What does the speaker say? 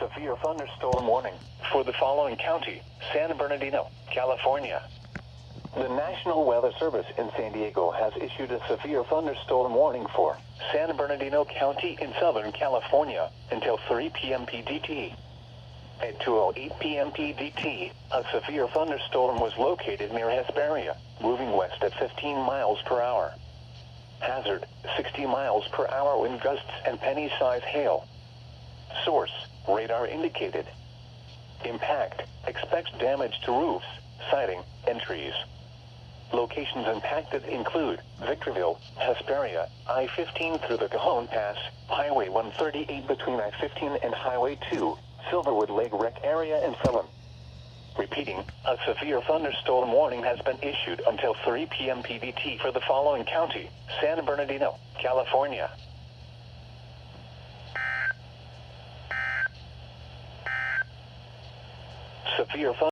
severe thunderstorm warning for the following county: San Bernardino, California. The National Weather Service in San Diego has issued a severe thunderstorm warning for San Bernardino County in Southern California until 3 p.m. PDT. At 2:08 p.m. PDT, a severe thunderstorm was located near Hesperia, moving west at 15 miles per hour. Hazard: 60 miles per hour wind gusts and penny-size hail. Source: radar indicated. Impact: expects damage to roofs, siding, and trees. Locations impacted include Victorville, Hesperia, I-15 through the Cajon Pass, Highway 138 between I-15 and Highway 2, Silverwood Lake Rec area, and Phelan. Repeating, a severe thunderstorm warning has been issued until 3 p.m. PDT for the following county: San Bernardino, California. Severe